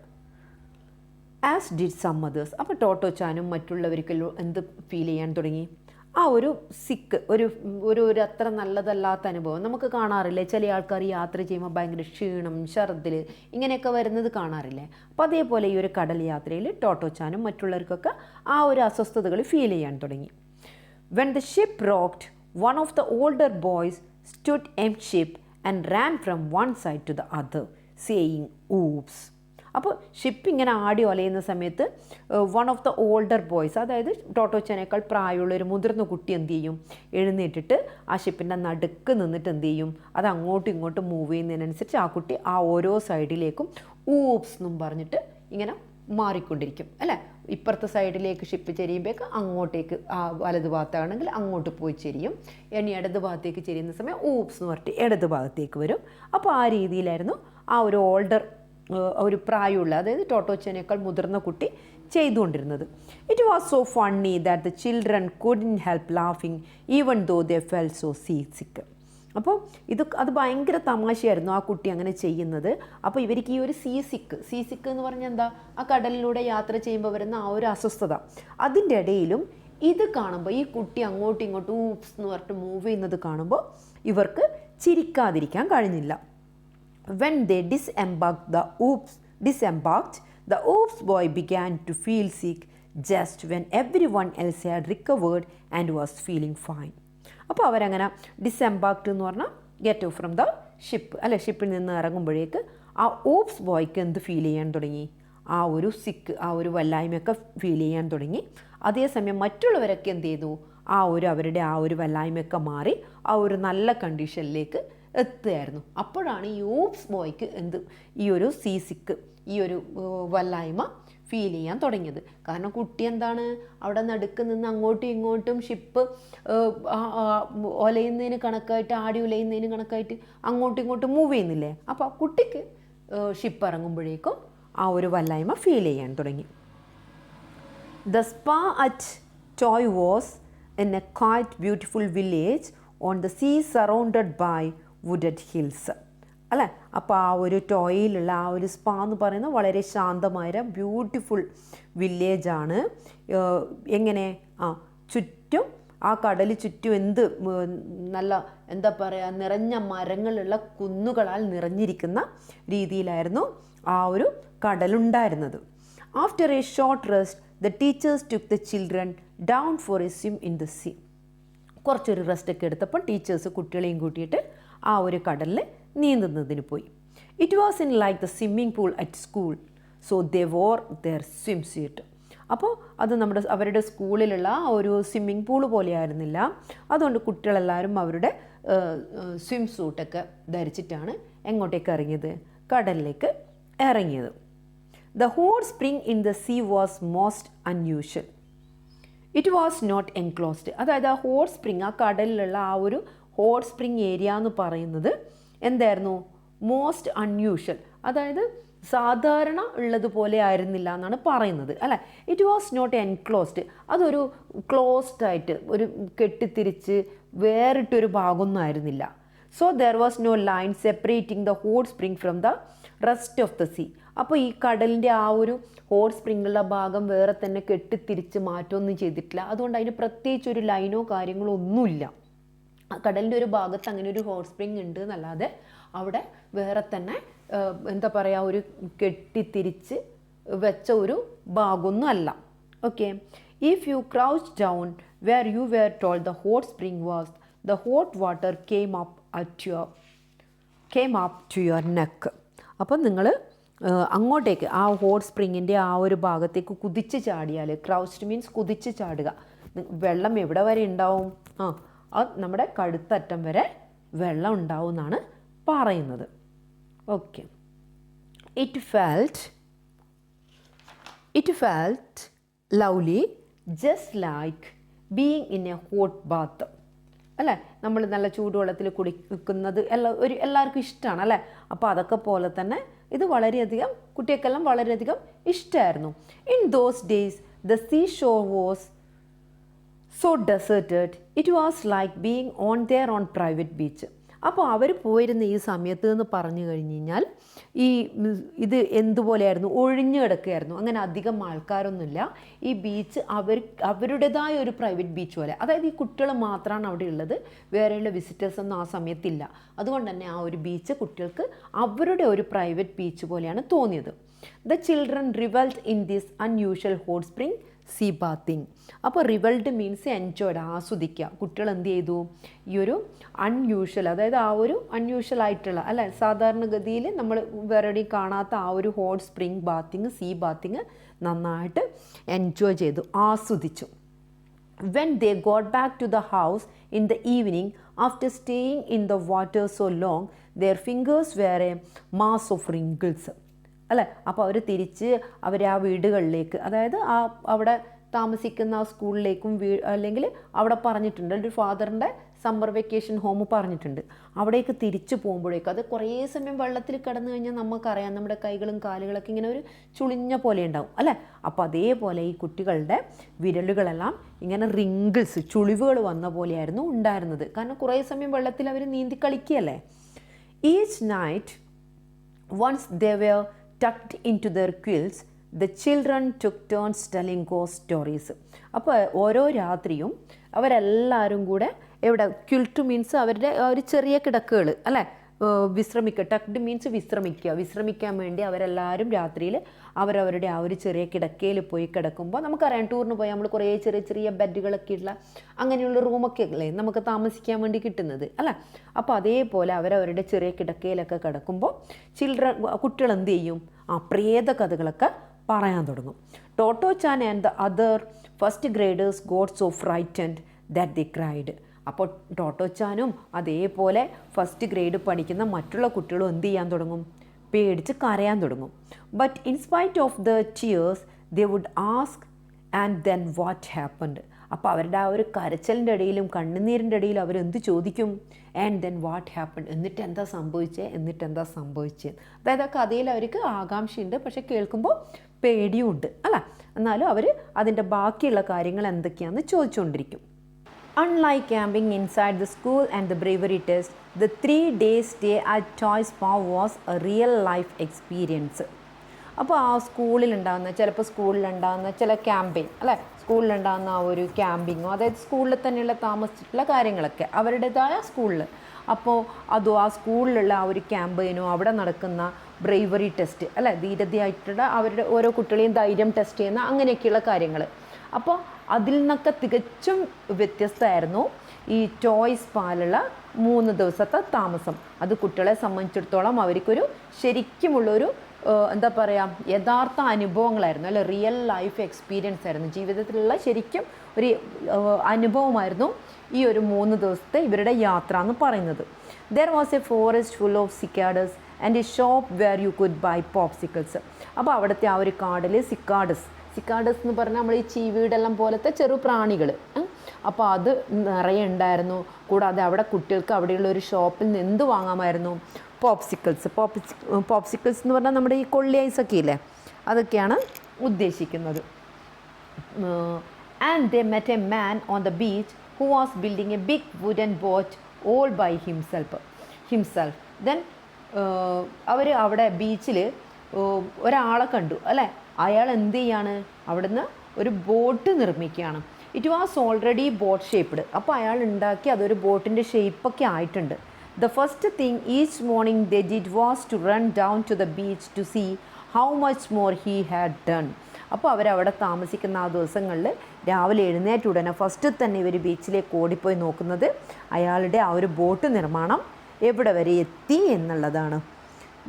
ആസ് ഡിഡ് സം അതേഴ്സ്. അപ്പോൾ ടോട്ടോച്ചാനും മറ്റുള്ളവർക്കെല്ലാം എന്ത് ഫീൽ ചെയ്യാൻ തുടങ്ങി? ഒരു സിക്ക്, ഒരു അത്ര നല്ലതല്ലാത്ത അനുഭവം നമുക്ക് കാണാറില്ലേ? ചില ആൾക്കാർ യാത്ര ചെയ്യുമ്പോൾ ഭയങ്കര ക്ഷീണം, ഛർദ്ദിൽ ഇങ്ങനെയൊക്കെ വരുന്നത് കാണാറില്ലേ? അപ്പോൾ അതേപോലെ ഈ ഒരു കടൽ യാത്രയിൽ ടോട്ടോച്ചാനും മറ്റുള്ളവർക്കൊക്കെ ഒരു അസ്വസ്ഥതകൾ ഫീൽ ചെയ്യാൻ തുടങ്ങി. When the ship rocked one of the older boys stood amidships and ran from one side to the other saying oops. അപ്പോൾ ഷിപ്പ് ഇങ്ങനെ ആടി ഒലയുന്ന സമയത്ത് one of the older boys, അതായത് ടോട്ടോച്ചാനേക്കാൾ പ്രായമുള്ള ഒരു മുതിർന്ന കുട്ടി എന്ത് ചെയ്യും? എഴുന്നേറ്റിട്ട് ആ ഷിപ്പിൻ്റെ നടുക്ക് നിന്നിട്ട് എന്ത് ചെയ്യും? അത് അങ്ങോട്ടും ഇങ്ങോട്ടും മൂവ് ചെയ്യുന്നതിനനുസരിച്ച് ആ കുട്ടി ഓരോ സൈഡിലേക്കും ഊപ്സ് എന്നും പറഞ്ഞിട്ട് ഇങ്ങനെ മാറിക്കൊണ്ടിരിക്കും അല്ലേ? ഇപ്പുറത്തെ സൈഡിലേക്ക് ഷിപ്പ് ചെരിയുമ്പോഴേക്ക് അങ്ങോട്ടേക്ക് വലതു ഭാഗത്താണെങ്കിൽ അങ്ങോട്ട് പോയി ചെരിയും. ഇനി ഇടത് ഭാഗത്തേക്ക് ചെരിയുന്ന സമയം ഊപ്സ് എന്ന് പറഞ്ഞിട്ട് ഇടത് ഭാഗത്തേക്ക് വരും. അപ്പോൾ ആ രീതിയിലായിരുന്നു ഒരു ഓൾഡർ, ഒരു പ്രായമുള്ള, അതായത് ടോട്ടോച്ചാനേക്കാൾ മുതിർന്ന കുട്ടി ചെയ്തുകൊണ്ടിരുന്നത്. It was so funny that the children couldn't help ലാഫിങ് even though they fell so seasick. അപ്പോൾ അത് ഭയങ്കര തമാശയായിരുന്നു ആ കുട്ടി അങ്ങനെ ചെയ്യുന്നത്. അപ്പോൾ ഇവർക്ക് ഈ ഒരു സീസിക്ക് എന്ന് പറഞ്ഞാൽ എന്താ? ആ കടലിലൂടെ യാത്ര ചെയ്യുമ്പോൾ വരുന്ന ഒരു അസ്വസ്ഥത. അതിൻ്റെ ഇടയിലും ഇത് കാണുമ്പോൾ ഈ കുട്ടി അങ്ങോട്ടും ഇങ്ങോട്ടും ഊപ്സ് എന്ന് പറഞ്ഞിട്ട് മൂവ് ചെയ്യുന്നത് കാണുമ്പോൾ ഇവർക്ക് ചിരിക്കാതിരിക്കാൻ കഴിഞ്ഞില്ല. When they disembarked, the oops boy began to feel sick just when everyone else had recovered and was feeling fine. അപ്പോൾ അവരങ്ങനെ ഡിസെംബാക്ട് എന്ന് പറഞ്ഞാൽ get off from the ship അല്ലെ, ഷിപ്പിൽ നിന്ന് ഇറങ്ങുമ്പോഴേക്ക് ആ ഓപ്സ് ബോയ്ക്ക് എന്ത് ഫീൽ ചെയ്യാൻ തുടങ്ങി? ആ ഒരു സിക്ക്, ആ ഒരു വല്ലായ്മയൊക്കെ ഫീൽ ചെയ്യാൻ തുടങ്ങി. അതേസമയം മറ്റുള്ളവരൊക്കെ എന്ത് ചെയ്തു? അവരുടെ ആ ഒരു വല്ലായ്മയൊക്കെ മാറി ആ ഒരു നല്ല കണ്ടീഷനിലേക്ക് എത്തുകയായിരുന്നു. അപ്പോഴാണ് ഈ ഓപ്സ് ബോയ്ക്ക് ഈ ഒരു സിക്ക്, ഈ ഒരു വല്ലായ്മ ഫീൽ ചെയ്യാൻ തുടങ്ങിയത്. കാരണം കുട്ടി എന്താണ്, അവിടെ നടുക്ക് നിന്ന് അങ്ങോട്ടും ഇങ്ങോട്ടും ഷിപ്പ് ഒലയുന്നതിന് കണക്കായിട്ട്, ആടി ഉലയുന്നതിന് കണക്കായിട്ട് അങ്ങോട്ടും ഇങ്ങോട്ടും മൂവ് ചെയ്യുന്നില്ലേ? അപ്പോൾ ആ കുട്ടിക്ക് ഷിപ്പ് ഇറങ്ങുമ്പോഴേക്കും ആ ഒരു വല്ലായ്മ ഫീൽ ചെയ്യാൻ തുടങ്ങി. The spa at Troy was in a quite beautiful village on the sea surrounded by wooded hills. അല്ലേ? അപ്പോൾ ആ ഒരു ടോയിലുള്ള ആ ഒരു സ്പാ എന്ന് പറയുന്നത് വളരെ ശാന്തമായ ബ്യൂട്ടിഫുൾ വില്ലേജാണ്. എങ്ങനെ? ചുറ്റും ആ കടൽ ചുറ്റും നല്ല എന്താ പറയുക, നിറഞ്ഞ മരങ്ങളുള്ള കുന്നുകളാൽ നിറഞ്ഞിരിക്കുന്ന രീതിയിലായിരുന്നു ആ ഒരു കടലുണ്ടായിരുന്നത്. After a short rest the teachers took the children down for a swim in the sea. കുറച്ചൊരു റെസ്റ്റൊക്കെ എടുത്തപ്പോൾ ടീച്ചേഴ്സ് കുട്ടികളെയും കൂട്ടിയിട്ട് ആ ഒരു കടലിൽ നീന്തുന്നതിന് പോയി. It was in like the swimming pool at school, so they wore their swimsuit. അപ്പോൾ അത് അവരുടെ സ്കൂളിലുള്ള ഒരു സ്വിമ്മിംഗ് പൂള് പോലെ ആയിരുന്നില്ല. അതുകൊണ്ട് കുട്ടികളെല്ലാവരും അവരുടെ സ്വിം സൂട്ടൊക്കെ ധരിച്ചിട്ടാണ് എങ്ങോട്ടേക്ക് ഇറങ്ങിയത്? കടലിലേക്ക് ഇറങ്ങിയത്. The hot spring in the sea was most unusual. It was not enclosed. അതായത് ആ ഹോട്ട് സ്പ്രിങ്, ആ കടലിലുള്ള ആ ഒരു ഹോട്ട് സ്പ്രിങ് ഏരിയ എന്ന് പറയുന്നത് എന്തായിരുന്നു? മോസ്റ്റ് അൺയൂഷ്വൽ, അതായത് സാധാരണ ഉള്ളതുപോലെ ആയിരുന്നില്ല എന്നാണ് പറയുന്നത്, അല്ലേ? ഇറ്റ് വാസ് നോട്ട് എൻക്ലോസ്ഡ്, അതൊരു ക്ലോസ്ഡ് ആയിട്ട് ഒരു കെട്ടിത്തിരിച്ച് വേറിട്ടൊരു ഭാഗമൊന്നും ആയിരുന്നില്ല. So there was no line separating the hot spring from the rest of the sea. അപ്പോൾ ഈ കടലിൻ്റെ ആ ഒരു ഹോട്ട് സ്പ്രിങ്ങുള്ള ഭാഗം വേറെ തന്നെ കെട്ടിത്തിരിച്ച് മാറ്റമൊന്നും ചെയ്തിട്ടില്ല. അതുകൊണ്ട് അതിന് പ്രത്യേകിച്ച് ഒരു ലൈനോ കാര്യങ്ങളോ ഒന്നുമില്ല. കടലിൻ്റെ ഒരു ഭാഗത്ത് അങ്ങനെ ഒരു ഹോട്ട് സ്പ്രിങ് ഉണ്ട് എന്നല്ലാതെ അവിടെ വേറെ തന്നെ എന്താ പറയുക, ഒരു കെട്ടിത്തിരിച്ച് വെച്ച ഒരു ഭാഗമൊന്നും അല്ല. Okay. If you crouch down where you were told the hot spring was, the hot water came up to your neck. അപ്പം നിങ്ങൾ അങ്ങോട്ടേക്ക് ആ ഹോട്ട് സ്പ്രിങ്ങിൻ്റെ ആ ഒരു ഭാഗത്തേക്ക് കുതിച്ച് ചാടിയാൽ, ക്രൗച്ച്ഡ് മീൻസ് കുതിച്ച് ചാടുക, വെള്ളം എവിടെ വരെ ഉണ്ടാവും? അത് നമ്മുടെ കഴുത്തറ്റം വരെ വെള്ളം ഉണ്ടാവും എന്നാണ് പറയുന്നത്. Okay. It felt lovely just like being in a hot bath. അല്ലേ? നമ്മൾ നല്ല ചൂടുവെള്ളത്തിൽ കുടിക്കുന്നത് എല്ലാവർക്കും ഇഷ്ടമാണ്, അല്ലേ? അപ്പോൾ അതൊക്കെ പോലെ തന്നെ ഇത് വളരെയധികം കുട്ടികൾക്കെല്ലാം വളരെയധികം ഇഷ്ടമായിരുന്നു. In those days the sea shore was so deserted, it was like being on their own private beach. അപ്പോൾ അവർ പോയിരുന്ന ഈ സമയത്ത് എന്ന് പറഞ്ഞു കഴിഞ്ഞ് കഴിഞ്ഞാൽ ഇത് എന്തുപോലെയായിരുന്നു? ഒഴിഞ്ഞു കിടക്കുകയായിരുന്നു. അങ്ങനെ അധികം ആൾക്കാരൊന്നുമില്ല. ഈ ബീച്ച് അവരുടേതായ ഒരു പ്രൈവറ്റ് ബീച്ച് പോലെ, അതായത് ഈ കുട്ടികൾ മാത്രമാണ് അവിടെ ഉള്ളത്, വേറെയുള്ള വിസിറ്റേഴ്സ് ഒന്നും ആ സമയത്തില്ല. അതുകൊണ്ട് തന്നെ ആ ഒരു ബീച്ച് കുട്ടികൾക്ക് അവരുടെ ഒരു പ്രൈവറ്റ് ബീച്ച് പോലെയാണ് തോന്നിയത്. The children revelled in this unusual hot spring sea bathing. അപ്പോൾ റിവൽഡ് മീൻസ് എൻജോയ്ഡ്, ആസ്വദിക്കുക. കുട്ടികൾ എന്ത് ചെയ്തു? ഈ ഒരു അൺയൂഷ്വൽ, അതായത് ആ ഒരു അൺയൂഷ്വൽ ആയിട്ടുള്ള, അല്ലെ, സാധാരണഗതിയിൽ നമ്മൾ വേറെ കാണാത്ത ആ ഒരു hot spring bathing, sea bathing നന്നായിട്ട് എൻജോയ് ചെയ്തു, ആസ്വദിച്ചു. When they got back to the house in the evening after staying in the water so long, their fingers were a mass of wrinkles. അല്ലേ? അപ്പോൾ അവർ തിരിച്ച് ആ വീടുകളിലേക്ക്, അതായത് അവിടെ താമസിക്കുന്ന ആ സ്കൂളിലേക്കും അല്ലെങ്കിൽ അവിടെ പറഞ്ഞിട്ടുണ്ട്, ഒരു ഫാദറിൻ്റെ സമ്മർ വെക്കേഷൻ ഹോം പറഞ്ഞിട്ടുണ്ട്, അവിടേക്ക് തിരിച്ചു പോകുമ്പോഴേക്കും അത് കുറേ സമയം വെള്ളത്തിൽ കിടന്നു കഴിഞ്ഞാൽ നമുക്കറിയാം നമ്മുടെ കൈകളും കാലുകളൊക്കെ ഇങ്ങനെ ഒരു ചുളിഞ്ഞ പോലെ ഉണ്ടാവും, അല്ലേ? അപ്പോൾ അതേപോലെ ഈ കുട്ടികളുടെ വിരലുകളെല്ലാം ഇങ്ങനെ റിങ്കിൾസ്, ചുളിവുകൾ വന്ന പോലെയായിരുന്നു ഉണ്ടായിരുന്നത്. കാരണം കുറേ സമയം വെള്ളത്തിൽ അവർ നീന്തി കളിക്കുകയല്ലേ. Each night once they were tucked into their quilts, the children took turns telling ghost stories. അപ്പോൾ ഓരോ രാത്രിയും അവരെല്ലാവരും കൂടെ എവിടെ, ക്വിൽറ്റ് മീൻസ് അവരുടെ ഒരു ചെറിയ കിടക്കുകൾ, അല്ലേ? വിശ്രമിക്കുക. ടക്ഡ് മീൻസ് വിശ്രമിക്കുക. വിശ്രമിക്കാൻ വേണ്ടി അവരെല്ലാവരും രാത്രിയിൽ അവരവരുടെ ആ ഒരു ചെറിയ കിടക്കയിൽ പോയി കിടക്കുമ്പോൾ, നമുക്കറിയാം ടൂറിന് പോയി നമ്മൾ കുറേ ചെറിയ ചെറിയ ബെഡുകളൊക്കെ ഉള്ള അങ്ങനെയുള്ള റൂമൊക്കെ അല്ലേ നമുക്ക് താമസിക്കാൻ വേണ്ടി കിട്ടുന്നത് അല്ല. അപ്പോൾ അതേപോലെ അവരവരുടെ ചെറിയ കിടക്കയിലൊക്കെ കിടക്കുമ്പോൾ കുട്ടികൾ എന്ത് ചെയ്യും? പ്രേത കഥകളൊക്കെ പറയാൻ തുടങ്ങും. Totto-chan and the other first graders got so frightened that they cried. അപ്പോൾ ടോട്ടോച്ചാനും അതേപോലെ ഫസ്റ്റ് ഗ്രേഡ് പഠിക്കുന്ന മറ്റുള്ള കുട്ടികളും എന്ത് ചെയ്യാൻ തുടങ്ങും? പേടിച്ച് കരയാൻ തുടങ്ങും. But in spite of the tears they would ask and then what happened. അപ്പോൾ അവരുടെ ആ ഒരു കരച്ചലിൻ്റെ ഇടയിലും കണ്ണുനീരിൻ്റെ ഇടയിലും അവരെന്ത് ചോദിക്കും? ആൻഡ് ദെൻ വാട്ട് ഹാപ്പൻഡ്, എന്നിട്ട് എന്താ സംഭവിച്ചേ. അതായത് ആ കഥയിൽ അവർക്ക് ആകാംക്ഷയുണ്ട്, പക്ഷെ കേൾക്കുമ്പോൾ പേടിയും ഉണ്ട് അല്ല. എന്നാലും അവർ അതിൻ്റെ ബാക്കിയുള്ള കാര്യങ്ങൾ എന്തൊക്കെയാണെന്ന് ചോദിച്ചുകൊണ്ടിരിക്കും. Unlike camping inside the school and the bravery test, the 3-day stay at Toy Spa was a real life experience. അപ്പോൾ ആ സ്കൂളിലുണ്ടാകുന്ന ചില ക്യാമ്പയിൻ അല്ലേ, സ്കൂളിലുണ്ടാകുന്ന ആ ഒരു ക്യാമ്പിങ്ങോ, അതായത് സ്കൂളിൽ തന്നെയുള്ള താമസിച്ചിട്ടുള്ള കാര്യങ്ങളൊക്കെ അവരുടേതായ സ്കൂളിൽ. അപ്പോൾ ആ സ്കൂളിലുള്ള ആ ഒരു ക്യാമ്പയിനോ അവിടെ നടക്കുന്ന ബ്രേവറി ടെസ്റ്റ് അല്ലേ, ധീരതയായിട്ടുള്ള അവരുടെ ഓരോ കുട്ടികളെയും ധൈര്യം ടെസ്റ്റ് ചെയ്യുന്ന അങ്ങനെയൊക്കെയുള്ള കാര്യങ്ങൾ. അപ്പോൾ അതിൽ നിന്നൊക്കെ തികച്ചും വ്യത്യസ്തമായിരുന്നു ഈ ടോയ് സ്പാലുള്ള 3 ദിവസത്തെ താമസം. അത് കുട്ടികളെ സംബന്ധിച്ചിടത്തോളം അവർക്കൊരു ശരിക്കുമുള്ളൊരു എന്താ പറയുക, യഥാർത്ഥ അനുഭവങ്ങളായിരുന്നു അല്ലെ, റിയൽ ലൈഫ് എക്സ്പീരിയൻസ് ആയിരുന്നു. ജീവിതത്തിലുള്ള ശരിക്കും ഒരു അനുഭവമായിരുന്നു ഈ ഒരു 3 ദിവസത്തെ ഇവരുടെ യാത്ര എന്ന് പറയുന്നത്. There was a forest full of cicadas and a shop where you could buy popsicles. അപ്പോൾ അവിടുത്തെ ആ ഒരു കാടിൽ സിക്കാഡസ് എന്ന് പറഞ്ഞാൽ നമ്മൾ ഈ ചീവീടെല്ലാം പോലത്തെ ചെറു പ്രാണികൾ, അപ്പോൾ അത് നിറയെ ഉണ്ടായിരുന്നു. കൂടാതെ അവിടെ കുട്ടികൾക്ക് അവിടെയുള്ള ഒരു ഷോപ്പിൽ നിന്ന് എന്ത് വാങ്ങാമായിരുന്നു? പോപ്സിക്കിൾസ് എന്ന് പറഞ്ഞാൽ നമ്മുടെ ഈ കൊള്ളി ഐസൊക്കെ ഇല്ലേ, അതൊക്കെയാണ് ഉദ്ദേശിക്കുന്നത്. And they met a man on the beach who was building a big wooden boat all by himself. Then അവർ അവിടെ ബീച്ചിൽ ഒരാളെ കണ്ടു അല്ലേ. അയാൾ എന്ത് ചെയ്യാണ്? അവിടുന്ന് ഒരു ബോട്ട് നിർമ്മിക്കുകയാണ്. It was already boat shaped. അപ്പോൾ അയാൾ ഉണ്ടാക്കി അതൊരു ബോട്ടിൻ്റെ ഷേപ്പൊക്കെ ആയിട്ടുണ്ട്. The first thing each morning they did was to run down to the beach to see how much more he had done. അപ്പോൾ അവരവിടെ താമസിക്കുന്ന ആ ദിവസങ്ങളിൽ രാവിലെ എഴുന്നേറ്റ് ഉടനെ ഫസ്റ്റ് തന്നെ ഇവർ ബീച്ചിലേക്ക് ഓടിപ്പോയി നോക്കുന്നത് അയാളുടെ ആ ഒരു ബോട്ട് നിർമ്മാണം എവിടെ വരെ എത്തി എന്നുള്ളതാണ്.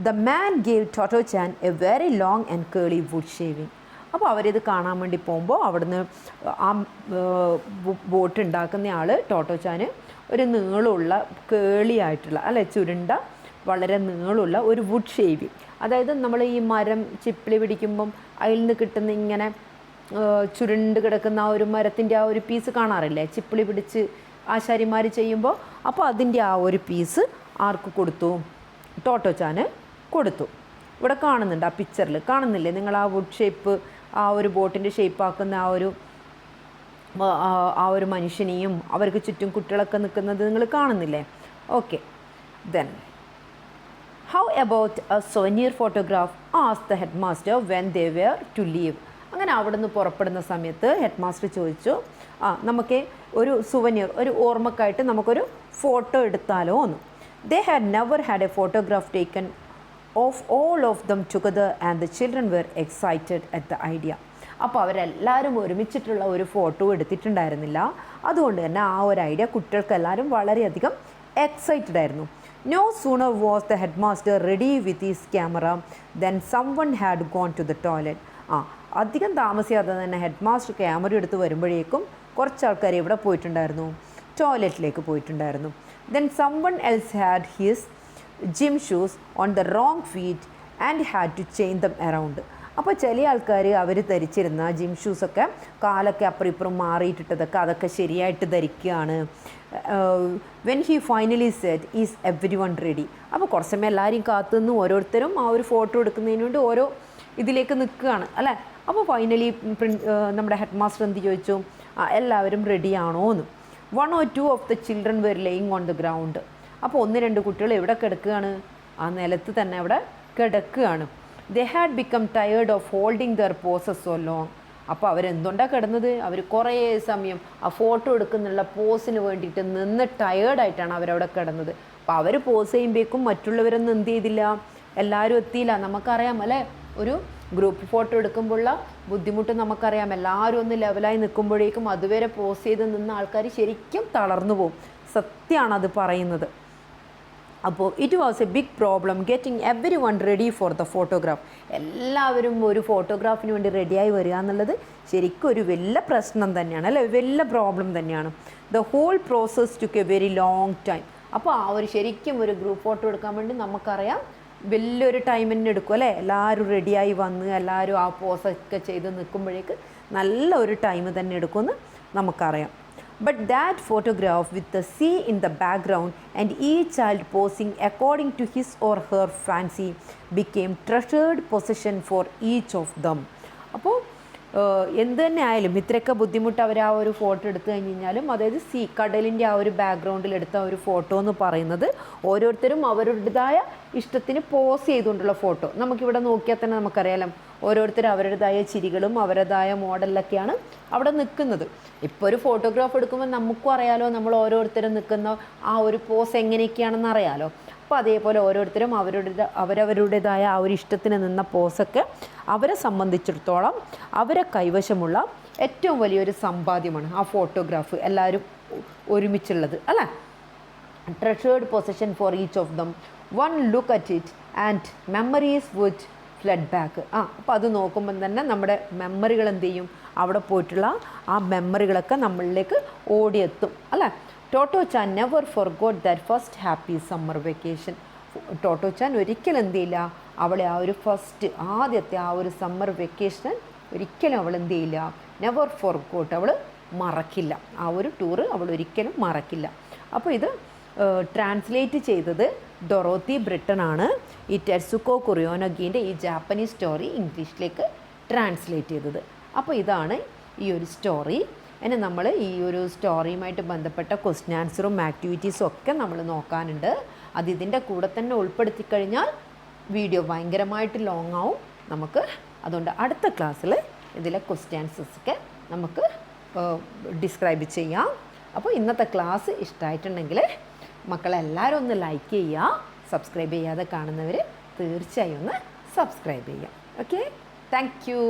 The man gave Toto Chan a very long and curly wood shaving. അപ്പോൾ അവരിത് കാണാൻ വേണ്ടി പോകുമ്പോൾ അവിടുന്ന് ആ ബോട്ട് ഉണ്ടാക്കുന്ന ആൾ ടോട്ടോ ചാന് ഒരു നീളമുള്ള കേളിയായിട്ടുള്ള അല്ലെ ചുരുണ്ട വളരെ നീളമുള്ള ഒരു വുഡ് ഷേവിങ്, അതായത് നമ്മൾ ഈ മരം ചിപ്പിളി പിടിക്കുമ്പം അതിൽ നിന്ന് കിട്ടുന്ന ഇങ്ങനെ ചുരുണ്ട് കിടക്കുന്ന ആ ഒരു മരത്തിൻ്റെ ആ ഒരു പീസ് കാണാറില്ലേ, ചിപ്പിളി പിടിച്ച് ആശാരിമാർ ചെയ്യുമ്പോൾ. അപ്പോൾ അതിൻ്റെ ആ ഒരു പീസ് ആർക്ക് കൊടുത്തു? ടോട്ടോ ചാന് കൊടുത്തു. ഇവിടെ കാണുന്നുണ്ട്, ആ പിക്ചറിൽ കാണുന്നില്ലേ നിങ്ങൾ? ആ വുഡ് ഷേപ്പ്, ആ ഒരു ബോട്ടിൻ്റെ ഷേപ്പാക്കുന്ന ആ ഒരു മനുഷ്യനെയും അവർക്ക് ചുറ്റും കുട്ടികളൊക്കെ നിൽക്കുന്നത് നിങ്ങൾ കാണുന്നില്ലേ? Okay. Then how about a souvenir photograph asked the head master when they were to leave. അങ്ങനെ അവിടെ നിന്ന് പുറപ്പെടുന്ന സമയത്ത് ഹെഡ് മാസ്റ്റർ ചോദിച്ചു, നമുക്ക് ഒരു സുവനീർ, ഒരു ഓർമ്മക്കായിട്ട് നമുക്കൊരു ഫോട്ടോ എടുത്താലോ എന്ന്. They had never had a photograph taken of all of them together and the children were excited at the idea. അപ്പോൾ അവരെല്ലാവരും ഒരുമിച്ചിട്ടുള്ള ഒരു ഫോട്ടോ എടുത്തിട്ടുണ്ടായിരുന്നില്ല. അതുകൊണ്ട് തന്നെ ആ ഒരു ഐഡിയ കുട്ടികൾക്ക് എല്ലാവരും വളരെയധികം എക്സൈറ്റഡ് ആയിരുന്നു. No sooner was the headmaster ready with his camera than someone had gone to the toilet. അധികം താമസിയാതെ തന്നെ ഹെഡ് മാസ്റ്റർ ക്യാമറ എടുത്ത് വരുമ്പോഴേക്കും കുറച്ച് ആൾക്കാർ ഇവിടെ പോയിട്ടുണ്ടായിരുന്നു, ടോയ്ലറ്റിലേക്ക് പോയിട്ടുണ്ടായിരുന്നു. Then someone else had his gym shoes on the wrong feet and had to change them around. അപ്പോൾ ചില ആൾക്കാർ അവർ ധരിച്ചിരുന്ന ജിം ഷൂസൊക്കെ കാലൊക്കെ അപ്പുറം ഇപ്പുറം മാറിയിട്ടിട്ടതൊക്കെ അതൊക്കെ ശരിയായിട്ട് ധരിക്കുകയാണ്. When he finally said is every one ready. അപ്പോൾ കുറച്ച് സമയം എല്ലാവരും കാത്തുനിന്ന് ഓരോരുത്തരും ആ ഒരു ഫോട്ടോ എടുക്കുന്നതിന് വേണ്ടി ഓരോ ഇതിലേക്ക് നിൽക്കുകയാണ് അല്ലേ. അപ്പോൾ ഫൈനലി നമ്മുടെ ഹെഡ് മാസ്റ്റർ എന്ത് ചോദിച്ചു? എല്ലാവരും റെഡിയാണോ എന്ന്. 1 or 2 of the children were laying on the ground. അപ്പോൾ 1-2 കുട്ടികൾ എവിടെ കിടക്കുകയാണ്? ആ നിലത്ത് തന്നെ അവിടെ കിടക്കുകയാണ്. They had become tired of holding their poses so long. അപ്പോൾ അവരെന്തുകൊണ്ടാണ് കിടന്നത്? അവർ കുറേ സമയം ആ ഫോട്ടോ എടുക്കുന്നുള്ള പോസിന് വേണ്ടിയിട്ട് നിന്ന് ടയേർഡായിട്ടാണ് അവരവിടെ കിടന്നത്. അപ്പോൾ അവർ പോസ് ചെയ്യുമ്പോഴേക്കും മറ്റുള്ളവരൊന്നും എന്ത് ചെയ്തില്ല, എല്ലാവരും എത്തിയില്ല. നമുക്കറിയാം അല്ലേ, ഒരു ഗ്രൂപ്പ് ഫോട്ടോ എടുക്കുമ്പോഴുള്ള ബുദ്ധിമുട്ട് നമുക്കറിയാം. എല്ലാവരും ഒന്ന് ലെവലായി നിൽക്കുമ്പോഴേക്കും അതുവരെ പോസ് ചെയ്ത് നിന്ന ആൾക്കാർ ശരിക്കും തളർന്നു പോകും. സത്യമാണ് അത് പറയുന്നത്. അപ്പോൾ it was a big problem getting every one ready for the photograph. എല്ലാവരും ഒരു ഫോട്ടോഗ്രാഫിന് വേണ്ടി റെഡിയായി വരിക എന്നുള്ളത് ശരിക്കും ഒരു വലിയ പ്രശ്നം തന്നെയാണ് അല്ലേ, വലിയ പ്രോബ്ലം തന്നെയാണ്. The whole process took a very long time. അപ്പോൾ ആ ഒരു ശരിക്കും ഒരു ഗ്രൂപ്പ് ഫോട്ടോ എടുക്കാൻ വേണ്ടി നമുക്കറിയാം വലിയൊരു ടൈം തന്നെ എടുക്കും അല്ലേ. എല്ലാവരും റെഡിയായി വന്ന് എല്ലാവരും ആ പോസൊക്കെ ചെയ്ത് നിൽക്കുമ്പോഴേക്ക് നല്ല ഒരു ടൈം തന്നെ എടുക്കുമെന്ന് നമുക്കറിയാം. But that photograph with the sea in the background and each child posing according to his or her fancy became treasured possession for each of them. അപ്പോൾ എന്ത് തന്നെ ആയാലും ഇത്രയൊക്കെ ബുദ്ധിമുട്ട് അവർ ആ ഒരു ഫോട്ടോ എടുത്തു കഴിഞ്ഞാലും, അതായത് കടലിൻ്റെ ആ ഒരു ബാക്ക്ഗ്രൗണ്ടിൽ എടുത്ത ഒരു ഫോട്ടോ എന്ന് പറയുന്നത് ഓരോരുത്തരും അവരുടേതായ ഇഷ്ടത്തിന് പോസ് ചെയ്തുകൊണ്ടുള്ള ഫോട്ടോ. നമുക്കിവിടെ നോക്കിയാൽ തന്നെ നമുക്കറിയാലോ, ഓരോരുത്തരും അവരുടേതായ ചിരികളും അവരുടേതായ മോഡലിലൊക്കെയാണ് അവിടെ നിൽക്കുന്നത്. ഇപ്പോൾ ഒരു ഫോട്ടോഗ്രാഫ് എടുക്കുമ്പോൾ നമുക്കും അറിയാലോ നമ്മൾ ഓരോരുത്തരും നിൽക്കുന്ന ആ ഒരു പോസ് എങ്ങനെയൊക്കെയാണെന്ന് അറിയാലോ. അപ്പോൾ അതേപോലെ ഓരോരുത്തരും അവരവരുടേതായ ആ ഒരു ഇഷ്ടത്തിന് നിന്ന പോസൊക്കെ അവരെ സംബന്ധിച്ചിടത്തോളം അവരെ കൈവശമുള്ള ഏറ്റവും വലിയൊരു സമ്പാദ്യമാണ് ആ ഫോട്ടോഗ്രാഫ് എല്ലാവരും ഒരുമിച്ചുള്ളത് അല്ലേ. Treasured possession for each of them, one look at it and memories would flood back. അപ്പോൾ അത് നോക്കുമ്പം തന്നെ നമ്മുടെ മെമ്മറികൾ എന്ത് ചെയ്യും, അവിടെ പോയിട്ടുള്ള ആ മെമ്മറികളൊക്കെ നമ്മളിലേക്ക് ഓടിയെത്തും അല്ലേ. Totto-chan never forgot that first happy summer vacation. Totto-chan ഒരിക്കലും എന്ത് ചെയ്യില്ല, അവളെ ആ ഒരു ആദ്യത്തെ ആ ഒരു സമ്മർ വെക്കേഷൻ ഒരിക്കലും അവൾ എന്ത് ചെയ്യില്ല, നെവർ ഫോർഗോട്ട്, അവൾ മറക്കില്ല. ആ ഒരു ടൂറ് അവൾ ഒരിക്കലും മറക്കില്ല. അപ്പോൾ ഇത് ട്രാൻസ്ലേറ്റ് ചെയ്തത് ഡൊറോത്തി ബ്രിട്ടൺ ആണ്. ഈ ടെറ്റ്സുക്കോ കുറിയോനഗീൻ്റെ ഈ ജാപ്പനീസ് സ്റ്റോറി ഇംഗ്ലീഷിലേക്ക് ട്രാൻസ്ലേറ്റ് ചെയ്തത്. അപ്പോൾ ഇതാണ് ഈ ഒരു സ്റ്റോറി. ഇനി നമ്മൾ ഈ ഒരു സ്റ്റോറിയുമായിട്ട് ബന്ധപ്പെട്ട ക്വസ്റ്റ്യൻ ആൻസറും ആക്ടിവിറ്റീസും ഒക്കെ നമ്മൾ നോക്കാനുണ്ട്. അത് ഇതിൻ്റെ കൂടെ തന്നെ ഉൾപ്പെടുത്തി കഴിഞ്ഞാൽ വീഡിയോ ഭയങ്കരമായിട്ട് ലോങ് ആവും നമുക്ക്. അതുകൊണ്ട് അടുത്ത ക്ലാസ്സിൽ ഇതിലെ ക്വസ്റ്റ്യൻ ആൻസേഴ്സൊക്കെ നമുക്ക് ഡിസ്ക്രൈബ് ചെയ്യാം. അപ്പോൾ ഇന്നത്തെ ക്ലാസ് ഇഷ്ടമായിട്ടുണ്ടെങ്കിൽ മക്കളെല്ലാവരും ഒന്ന് ലൈക്ക് ചെയ്യുക. സബ്സ്ക്രൈബ് ചെയ്യാതെ കാണുന്നവർ തീർച്ചയായും ഒന്ന് സബ്സ്ക്രൈബ് ചെയ്യുക. Okay, thank you.